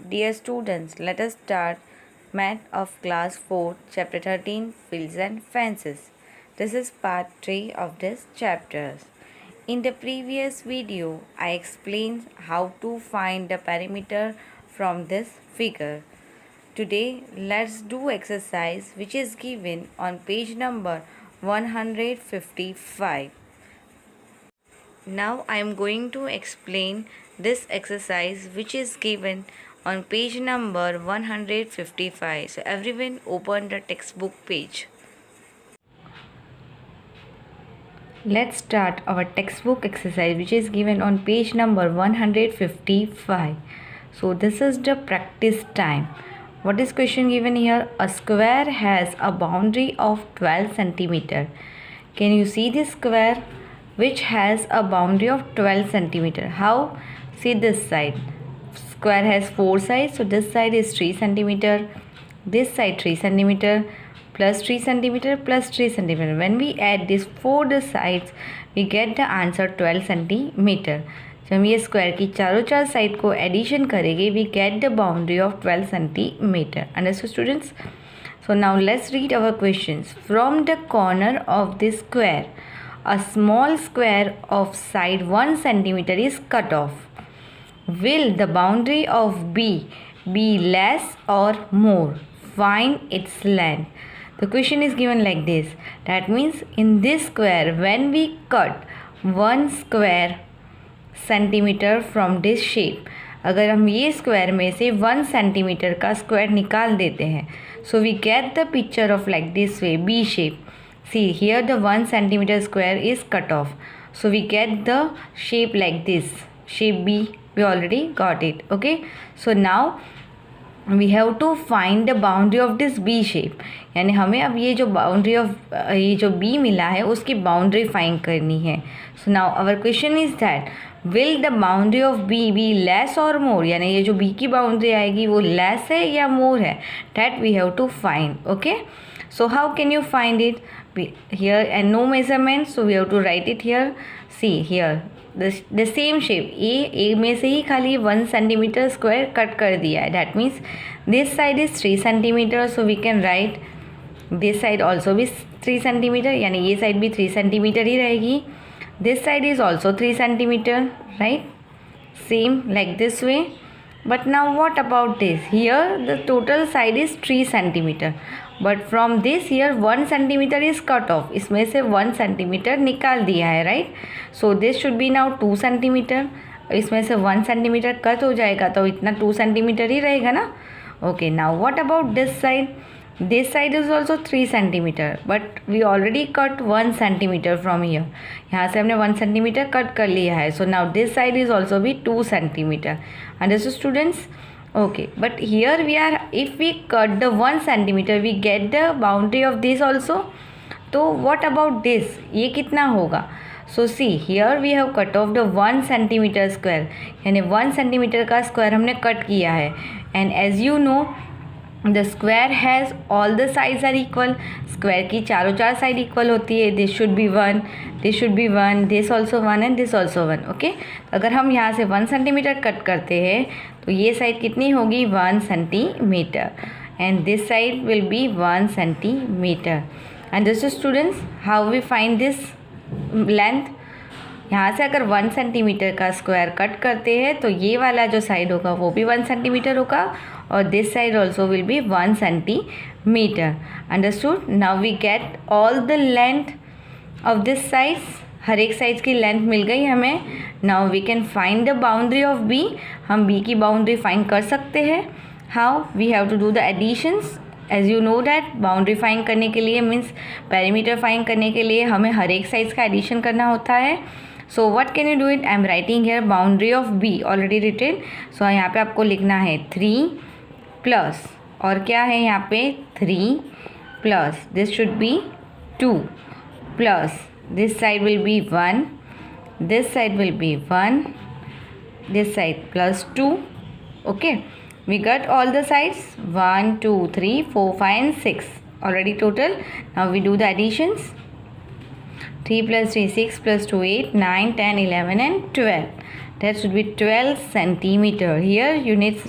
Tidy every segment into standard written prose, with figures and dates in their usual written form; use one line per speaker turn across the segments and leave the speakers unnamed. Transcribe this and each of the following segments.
Dear students, let us start Math of Class 4, Chapter 13, Fields and Fences. This is part 3 of this chapter. In the previous video, I explained how to find the perimeter from this figure. Today, let's do exercise which is given on page number 155. Now I am going to explain this exercise which is given on page number 155. So everyone open the textbook page. Let's start our textbook exercise which is given on page number 155. So this is the practice time. What is question given here? A square has a boundary of 12 centimeter. Can you see this square which has a boundary of 12 centimeter? How? See this side. Square has 4 sides, so this side is 3 centimeter. This side 3 centimeter plus 3 centimeter plus 3 centimeter. When we add these 4 sides, we get the answer 12 centimeter. जब हम ये square की चारों चार side को addition करेंगे, we get the boundary of 12 centimeter. Understood, students? So now let's read our questions. From the corner of this square, a small square of side 1 centimeter is cut off. Will the boundary of B be less or more? Find its length. The question is given like this. That means in this square, when we cut 1 square centimeter from this shape, अगर हम ये square में से 1 centimetre का square निकाल देते हैं, so we get the picture of like this way, B shape. See here the 1 centimeter square is cut off, so we get the shape like this, shape B. We already got it. Okay, so now we have to find the boundary of this B shape. यानी हमें अब ये जो boundary of ये जो B मिला है उसकी boundary find करनी है. So now our question is that will the boundary of B be less or more? यानी ये जो B की boundary आएगी वो less है या more है? That we have to find. Okay, so how can you find it? Here and no measurement, so we have to write it here. See here the same shape, A में से ही खाली 1 centimeter square cut कर दिया है. That means this side is 3 centimeter, so we can write this side also be 3 centimeter. यानी ये side भी 3 centimeter ही रहेगी. This side is also 3 centimeter, right? Same like this way. But now what about this? Here the total side is 3 centimeter. But from this here 1 centimeter is cut off. इसमें से 1 centimeter निकाल दिया है, right? So this should be now 2 centimeter. इसमें से 1 centimeter cut हो जाएगा तो इतना 2 centimeter ही रहेगा ना. Okay, now what about this side? This side is also 3 centimeter, but we already cut 1 centimeter from here. यहाँ से हमने 1 centimeter कट कर लिया है. So now this side is also be 2 centimeter. Understood, students? Okay, but here we are, if we cut the 1 centimeter, we get the boundary of this also. तो what about this? ये कितना होगा? So see here we have cut off the 1 centimeter square. यानी 1 centimeter का square हमने cut किया है. And as you know, the square has all the sides are equal. Square की चारों चार side equal होती है. This should be 1, this should be 1, this also 1 and this also 1. Okay, अगर हम यहाँ से 1 centimeter कट करते हैं तो ये साइड कितनी होगी? 1 centimeter, and this side will be 1 centimeter. And this is, students, how we find this length. यहाँ से अगर 1 सेंटीमीटर का स्क्वायर कट करते हैं तो ये वाला जो साइड होगा वो भी 1 सेंटीमीटर होगा और this side also will be 1 centimetre. Understood? Now we get all the length of this sides. हर एक साइड की लेंथ मिल गई हमें. Now we can find the boundary of B. हम बी की बाउंड्री फाइंड कर सकते हैं. How? We have to do the additions. As you know that boundary find करने के लिए मीन्स पेरीमीटर फाइंड करने के लिए हमें हर एक साइड का एडिशन करना होता है. So what can you do it? I am writing here boundary of B already written. So यहाँ पे आपको लिखना है 3 प्लस और क्या है यहाँ पे 3 plus this should be 2 plus this side will be 1, this side will be 1, this side plus 2. Okay, we got all the sides 1 2 3 4 5 and 6 already total. Now we do the additions. 3 plus 3 6 plus 2 8 9 10 11 and 12. That should be 12 centimeter. Here you need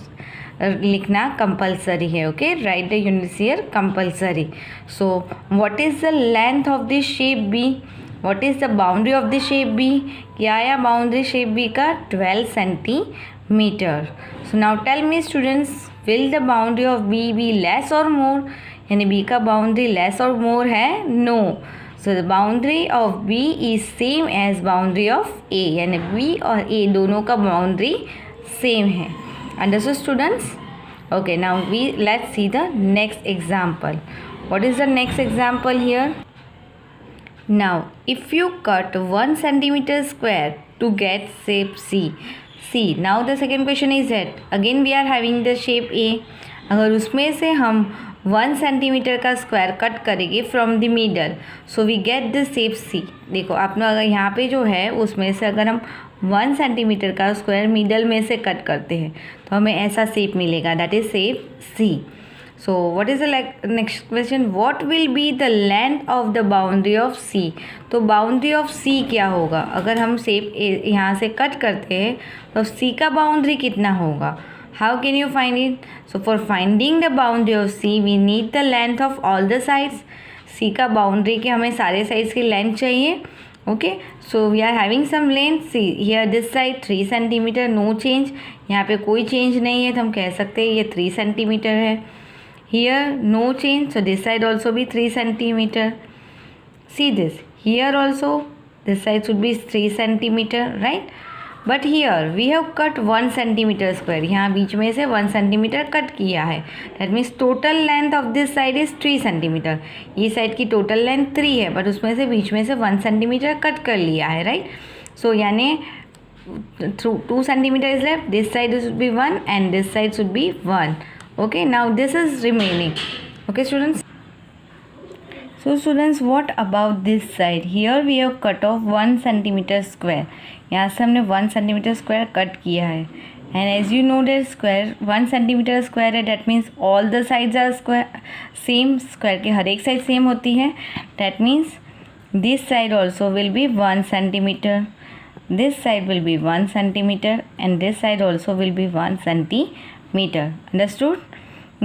लिखना compulsory है. Okay, write the units here compulsory. So what is the length of this shape B? What is the boundary of the shape B? क्या आया boundary shape B का? 12 centimetre. So now tell me students, will the boundary of B be less और more? यानी B का boundary less और more है? No. So the boundary of B is same as boundary of A. यानी B और A दोनों का boundary same है. Understood students? Okay, now let's see the next example. What is the next example here? Now if you cut 1 centimeter square to get shape C. See, now the second question is that again we are having the shape A. अगर उसमें से हम 1 centimetre का square cut करेंगे from the middle, so we get the shape C. देखो आपने अगर यहाँ पे जो है उसमें से अगर हम 1 सेंटीमीटर का स्क्वायर मिडल में से कट करते हैं तो हमें ऐसा शेप मिलेगा, that is shape C. So what is the next question? What will be the length of the boundary of C? तो बाउंड्री ऑफ सी क्या होगा? अगर हम शेप यहाँ से कट करते हैं तो सी का बाउंड्री कितना होगा? How can you find it? So for finding the boundary of C, we need the length of all the sides. C का boundary के हमें सारे sides की length चाहिए. Okay, so we are having some length. See here this side 3 centimeter, no change. यहाँ पे कोई change नहीं है तो हम कह सकते हैं ये 3 centimeter है. Here no change, so this side also be 3 centimeter. See this, here also this side should be 3 centimeter, right? But here we have cut 1 centimetre square. यहाँ बीच में से 1 सेंटीमीटर कट किया है. That means total length of this side is 3 centimetre. ये side की total length 3 है, but उसमें से बीच में से 1 सेंटीमीटर कट कर लिया है, राइट? सो यानी 2 centimetre is left. This side should be 1 and this side should be 1. Okay, now this is remaining. Okay students. So students, what about this side? Here we have cut off 1 centimeter square. यहाँ से हमने 1 centimeter square cut किया है. And as you know that square 1 centimeter square है, that means all the sides are square same. Square की हर एक side same होती है. That means this side also will be 1 centimeter. This side will be 1 centimeter and this side also will be 1 centimeter. Understood?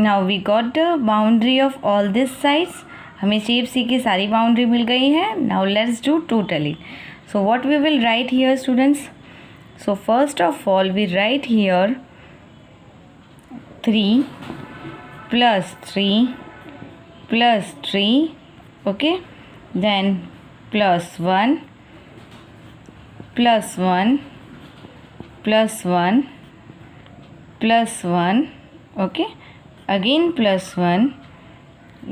Now we got the boundary of all these sides. हमें shape C की सारी boundary मिल गई है. Now let's do totally. So what we will write here students? So first of all we write here 3 plus 3 plus 3, okay, then plus 1 plus 1 plus 1 plus 1, okay, again plus 1.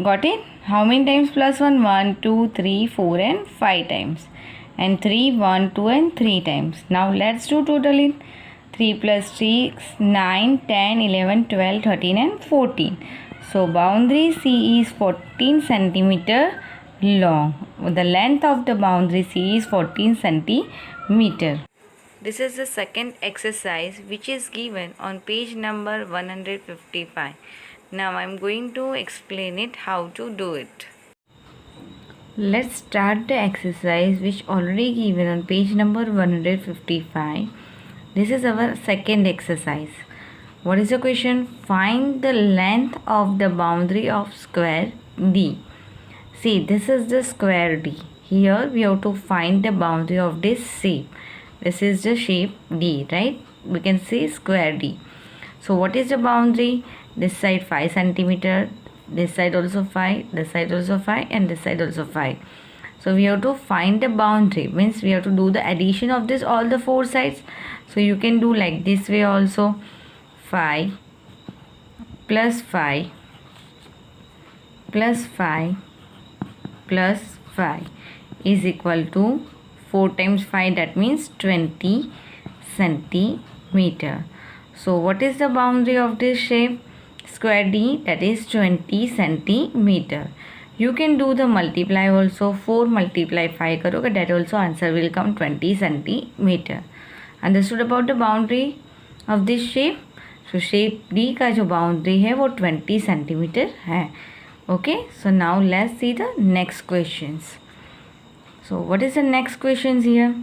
Got it? How many times plus 1? 1, 2, 3, 4 and 5 times. And 3, 1, 2 and 3 times. Now let's do total. 3 plus 3, 9, 10, 11, 12, 13 and 14. So boundary C is 14 centimeter long. The length of the boundary C is 14 centimeter. This is the second exercise which is given on page number 155. Now I am going to explain it how to do it. Let's start the exercise which already given on page number 155. This is our second exercise. What is the question? Find the length of the boundary of square D. See, this is the square D. Here we have to find the boundary of this shape. This is the shape D, right? We can say square D. So what is the boundary? This side 5 centimeter, this side also 5, this side also 5 and this side also 5. So we have to find the boundary, means we have to do the addition of this all the 4 sides. So you can do like this way also. 5 plus 5 plus 5 plus 5 is equal to 4 times 5, that means 20 centimeter. So what is the boundary of this shape? Square D, that is 20 centimeter. You can do the multiply also. 4 multiply 5 करोगे, that also answer will come 20 centimeter. Understood about the boundary of this shape? So shape D का जो boundary है वो 20 centimeter है. Okay, so now let's see the next questions. So what is the next questions here?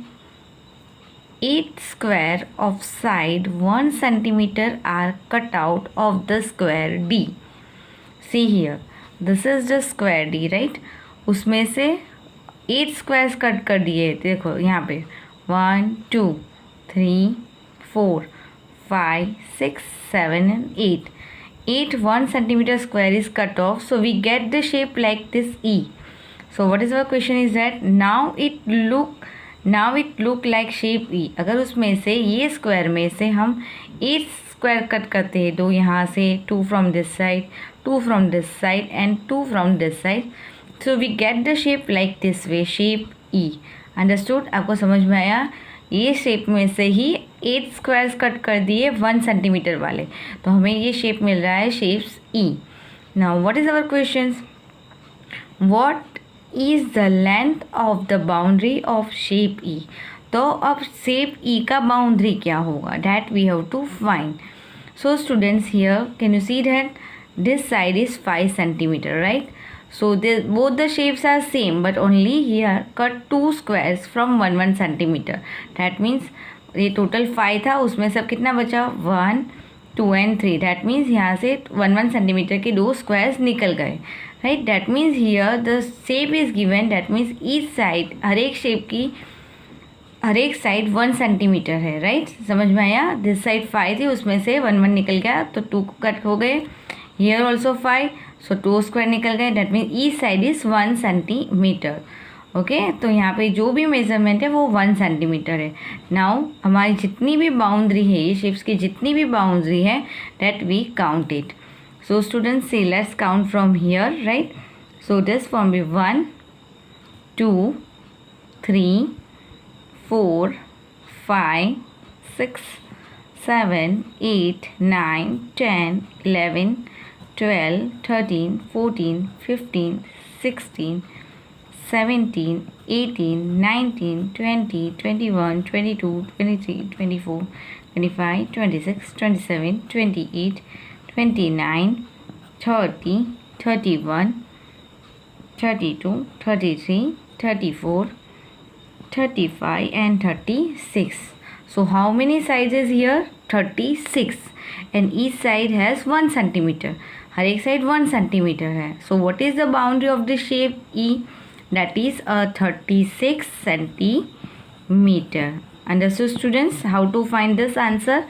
8 square of side 1 centimeter are cut out of the square D. See here, this is the square D, right? उसमें से 8 squares cut कर दिए, देखो यहाँ पे 1 2 3 4 5 6 7 and 8. 1 centimeter square is cut off, so we get the shape like this E. So what is our question is that now it look like shape E. अगर उसमें से ये स्क्वायर में से हम 8 स्क्वायर कट करते हैं, 2 यहाँ से, 2 from this side, 2 from this side and 2 from this side, so we get the shape like this way, shape E. Understood? आपको समझ में आया? ये शेप में से ही 8 स्क्वायर्स कट कर दिए 1 सेंटीमीटर वाले, तो हमें ये शेप मिल रहा है, shapes E. Now what is our question? What is the length of the boundary of shape E? तो अब शेप E का बाउंड्री क्या होगा, that we have to find. So students, here can you see that this side is 5 centimetre, right? So both the shapes are same, but only here cut 2 squares from 1 centimeter. That means ये total 5 था, उसमें सब कितना बचा, 1 2 and 3. That means यहाँ से 1 centimeter के 2 squares निकल गए, right? That means here the shape is given. That means each side, हर एक shape की हर एक साइड 1 सेंटीमीटर है, राइट? समझ में आया? दिस साइड 5 थी, उसमें से 1 निकल गया, तो 2 कट हो गए. हियर ऑल्सो 5, सो 2 स्क्वायर निकल गए. That mean each side is 1 centimetre. Okay, तो यहाँ पे जो भी मेजरमेंट है वो 1 सेंटीमीटर है. नाउ हमारी जितनी भी बाउंड्री है, ये शेप्स की जितनी भी बाउंड्री है, that we count it. So students, see let's count from here, right? So this form B 1 2 3 4 5 6 7 8 9 10 11 12 13 14 15 16 17 18 19 20 21 22 23 24 25 26 27 28 29 30 31 32 33 34 35 and 36. So how many sides is here? 36. And each side has 1 centimeter. हर एक side 1 centimetre है. So what is the boundary of the shape E? That is 36 centimetre. Understood students? How to find this answer?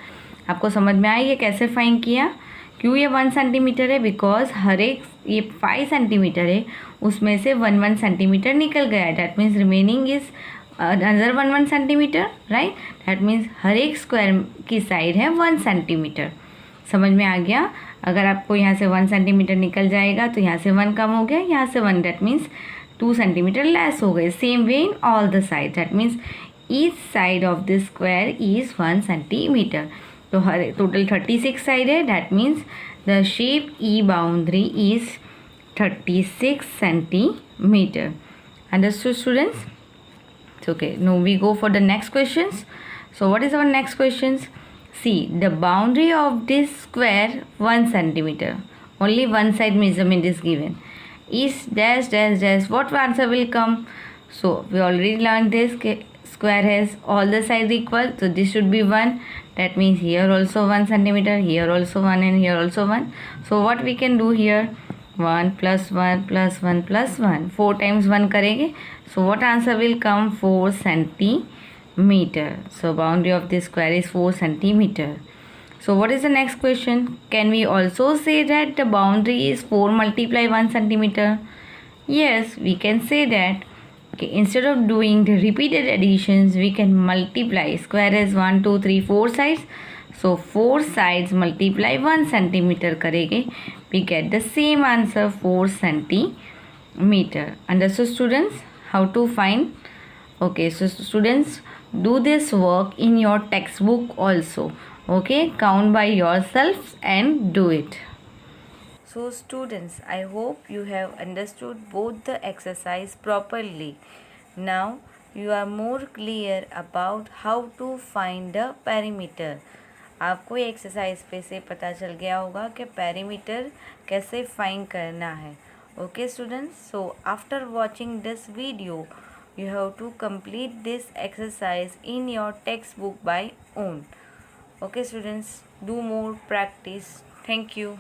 आपको समझ में आया ये कैसे find किया? क्यों ये 1 सेंटीमीटर है? बिकॉज हर एक, ये 5 सेंटीमीटर है, उसमें से 1 सेंटीमीटर निकल गया है. That means remaining is another 1 centimetre, right? That means हर एक स्क्वायर की साइड है 1 सेंटीमीटर. समझ में आ गया? अगर आपको यहाँ से 1 सेंटीमीटर निकल जाएगा तो यहाँ से 1 कम हो गया, यहाँ से 1, दैट मीन्स 2 सेंटीमीटर लेस हो गए. Same way in all the side, that means each side of the square is 1 centimetre. तो हर टोटल 36 साइड है, that means the shape E boundary is 36 centimetre. Understood students? Okay, now we go for the next questions. So what is our next questions? See, the boundary of this square 1 centimeter, only one side measurement is given, is dash dash dash. What answer will come? So we already learned this, square has all the sides equal, so this should be 1. That means here also 1 centimeter, here also 1 and here also 1. So what we can do here, 1 plus 1 plus 1 plus 1, 4 times 1 करेंगे. So what answer will come? 4 centimeter. So boundary of this square is 4 centimeter. So what is the next question? Can we also say that the boundary is 4 multiply 1 centimeter? Yes, we can say that. Okay, instead of doing the repeated additions, we can multiply. Square has 1 2 3 4 sides. So 4 sides multiply 1 centimeter करेंगे. We get the same answer, 4 centimeter. Understood students? How to find? Okay, so students, do this work in your textbook also. Okay, count by yourselves and do it. So students, I hope you have understood both the exercise properly. Now you are more clear about how to find the perimeter. आपको ये exercise पे से पता चल गया होगा कि perimeter कैसे फाइंड करना है. Okay students, so after watching this video, You have to complete this exercise in your textbook by own. Okay students, do more practice. Thank you.